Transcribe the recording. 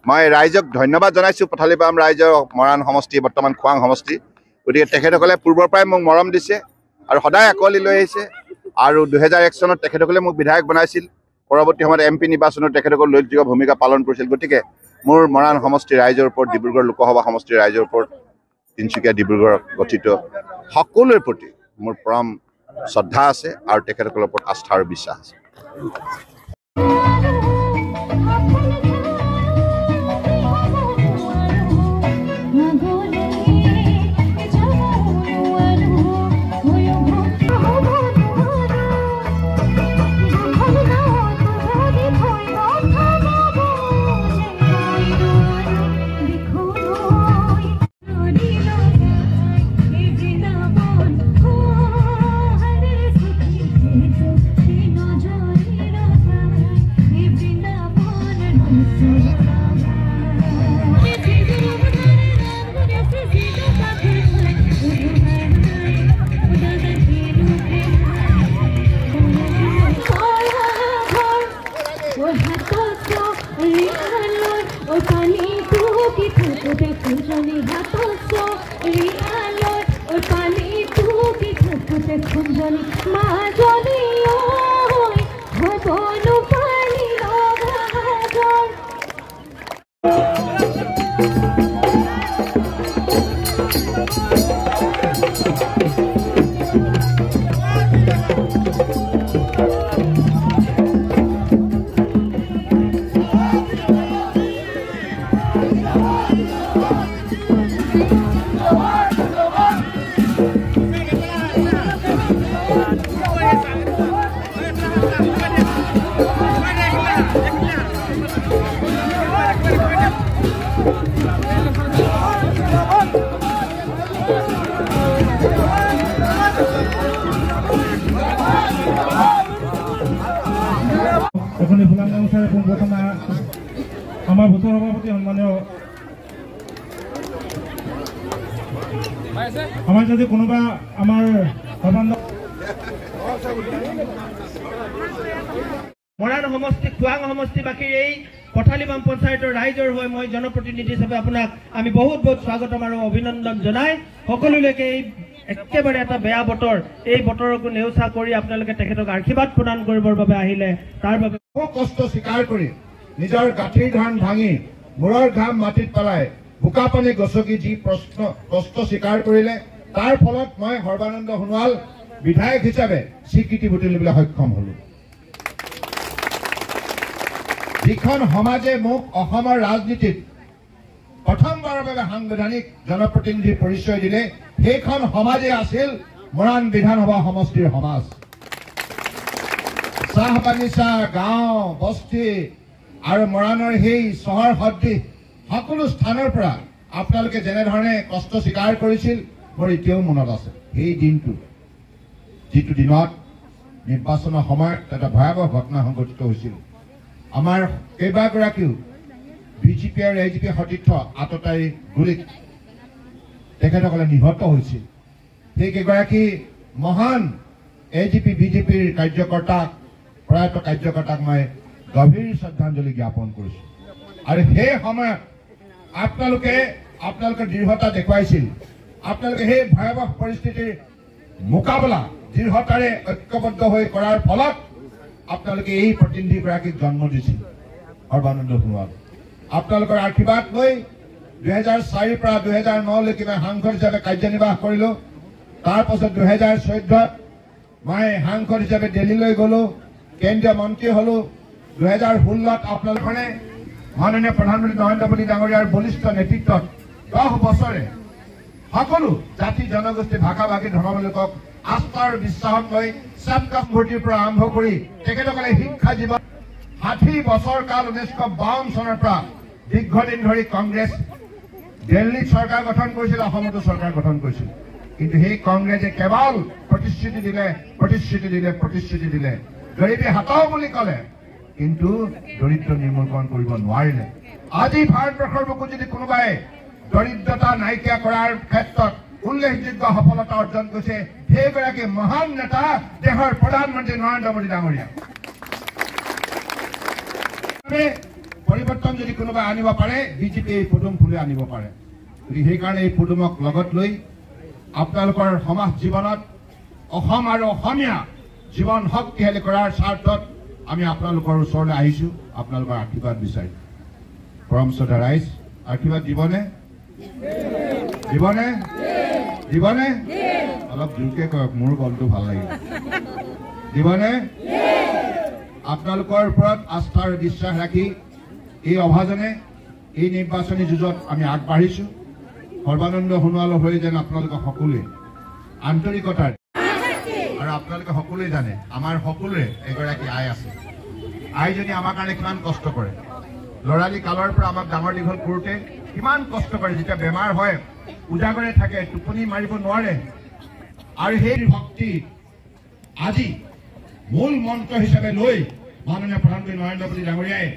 মই ৰাইজক ধন্যবাদ জনাইছোঁ পথালিপাম ৰাইজৰ মৰাণ সমষ্টি বৰ্তমান খোৱাং সমষ্টি গতিকে তেখেতসকলে পূৰ্বৰ পৰাই মোক মৰম দিছে আৰু সদায় আকোৱালি লৈ আহিছে আৰু 2001 চনত তেখেতসকলে মোক বিধায়ক বনাইছিল পৰৱৰ্তী সময়ত MP নিৰ্বাচনত তেখেতসকল উল্লেখযোগ্য ভূমিকা পালন কৰিছিল গতিকে মোৰ মৰাণ সমষ্টিৰ ৰাইজৰ ওপৰত ডিব্ৰুগড় লোকসভা সমষ্টিৰ ৰাইজৰ ওপৰত তিনিচুকীয়া ডিব্ৰুগড় গঠিত সকলোৰে প্ৰতি মোৰ পৰম শ্ৰদ্ধা আছে আৰু তেখেতসকলৰ ওপৰত আস্থা আৰু বিশ্বাস আছে আমাৰ ভূত সভাপতি সম্মানীয় আমাৰ যদি কোনোবা আমাৰ মৰাণ সমষ্টি খোৱাং সমষ্টি বাকী এই পথালিপাম পঞ্চায়তৰ ৰাইজৰ হৈ মই জনপ্ৰতিনিধি হিচাপে আপোনাক আমি বহুত বহুত স্বাগতম আৰু অভিনন্দন জনাই সকলোলৈকে এই একেবাৰে এটা বেয়া বতৰ এই বতৰকো নেওচা কৰি আপোনালোকে তেখেতক আশীৰ্বাদ প্ৰদান কৰিবৰ বাবে আহিলে তাৰ বাবে কষ্ট স্বীকাৰ কৰি নিজৰ গাঁঠিৰ ধান ভাঙি মূৰৰ ঘাম মাটিত পেলাই বোকা পানী গছকি যি কষ্ট স্বীকাৰ কৰিলে তাৰ ফলত মই সৰ্বানন্দ সোণোৱাল বিধায়ক হিচাপে স্বীকৃতি বুটলিবলৈ সক্ষম হলো যিখন সমাজে মোক অসমৰ ৰাজনীতিত প্ৰথমবাৰৰ বাবে সাংবিধানিক জনপ্ৰতিনিধিৰ পৰিচয় দিলে সেইখন সমাজে আছিল মৰাণ বিধানসভা সমষ্টিৰ সমাজ চাহ বাগিচা গাঁও বস্তি আৰু মৰাণৰ সেই চহৰ সদৃশ সকলো স্থানৰ পৰা আপোনালোকে যেনেধৰণে কষ্ট স্বীকাৰ কৰিছিল মোৰ এতিয়াও মনত আছে সেই দিনটো যিটো দিনত নিৰ্বাচনৰ সময়ত এটা ভয়াৱহ ঘটনা সংঘটিত হৈছিল আমাৰ কেইবাগৰাকীও বিজেপি আৰু এজিপি সতীৰ্থ আততায়ী গুলীত তেখেতসকলে নিহত হৈছিল সেই কেইগৰাকী মহান এজিপি বিজেপিৰ কাৰ্যকৰ্তাক প্ৰয়াত কাৰ্যকৰ্তাক মই গভীৰ শ্ৰদ্ধাঞ্জলি জ্ঞাপন কৰিছোঁ আৰু সেই সময়ত আপোনালোকে দৃঢ়তা দেখুৱাইছিল আপোনালোকে সেই ভয়াৱহ পৰিস্থিতিৰ মোকাবিলা দৃঢ়তাৰে ঐক্যবদ্ধ হৈ কৰাৰ ফলত আপোনালোকে এই প্ৰতিনিধিগৰাকীক জন্ম দিছিল সৰ্বানন্দ সোণোৱাল আপোনালোকৰ আশীৰ্বাদ লৈ 2004 পৰা 2009 লৈকে মই সাংসদ হিচাপে কাৰ্যনিৰ্বাহ কৰিলোঁ তাৰ পাছত 2014 মই সাংসদ হিচাপে দিল্লীলৈ গ'লো কেন্দ্ৰীয় মন্ত্ৰী হ'লো 2016 আপোনালোকে মাননীয় প্ৰধানমন্ত্ৰী নৰেন্দ্ৰ মোদী ডাঙৰীয়াৰ বলিষ্ঠ নেতৃত্বত 10 বছৰে সকলো জাতি জনগোষ্ঠী ভাষা ভাষী ধৰ্মাৱলম্বীক আস্থাৰ বিশ্বাসত লৈ চাপকাপ ভৰ্তিৰ পৰা আৰম্ভ কৰি তেখেতসকলে শিক্ষা জীৱন 60 বছৰ কাল 1952 চনৰ পৰা দীৰ্ঘদিন ধৰি কংগ্ৰেছ দিল্লীত চৰকাৰ গঠন কৰিছিল অসমতো চৰকাৰ গঠন কৰিছিল কিন্তু সেই কংগ্ৰেছে কেৱল প্ৰতিশ্ৰুতি দিলে গৰীবী হাতাও বুলি ক'লে কিন্তু দৰিদ্ৰ নিৰ্মূলকৰণ কৰিব নোৱাৰিলে আজি ভাৰতবৰ্ষৰ বুকু যদি কোনোবাই দৰিদ্ৰতা নাইকিয়া কৰাৰ ক্ষেত্ৰত উল্লেখযোগ্য সফলতা অৰ্জন কৰিছে সেইগৰাকী মহান নেতা দেশৰ প্ৰধানমন্ত্ৰী নৰেন্দ্ৰ মোদী ডাঙৰীয়া পৰিৱৰ্তন যদি কোনোবাই আনিব পাৰে বিজেপি এই পদুম ফুলে আনিব পাৰে গতিকে সেইকাৰণে এই পদুমক লগত লৈ আপোনালোকৰ সমাজ জীৱনত অসম আৰু অসমীয়া জীৱন শক্তিশালী কৰাৰ স্বাৰ্থত আমি আপোনালোকৰ ওচৰলৈ আহিছোঁ আপোনালোকৰ আশীৰ্বাদ বিচাৰি পৰম শ্ৰদ্ধা ৰাইজ আশীৰ্বাদ দিবনে দিবনে দিবনে অলপ জোৰকে কওক মোৰ গলটো ভাল লাগিল দিবনে আপোনালোকৰ ওপৰত আস্থা আৰু বিশ্বাস ৰাখি এই অভাজনে এই নিৰ্বাচনী যুঁজত আমি আগবাঢ়িছোঁ সৰ্বানন্দ সোণোৱাল হৈ যেন আপোনালোকে সকলোৱে আন্তৰিকতাৰ আৰু আপোনালোকে সকলোৱে জানে আমাৰ সকলোৰে এগৰাকী আই আছে আইজনী আমাৰ কাৰণে কিমান কষ্ট কৰে লৰালি কালৰ পৰা আমাক ডাঙৰ দীঘল কৰোঁতে কিমান কষ্ট কৰে যেতিয়া বেমাৰ হয় উজাগৰে থাকে টোপনি মাৰিব নোৱাৰে আৰু সেই ভক্তি আজি মূল মন্ত্ৰ হিচাপে লৈ মাননীয় প্ৰধানমন্ত্ৰী নৰেন্দ্ৰ মোদী ডাঙৰীয়াই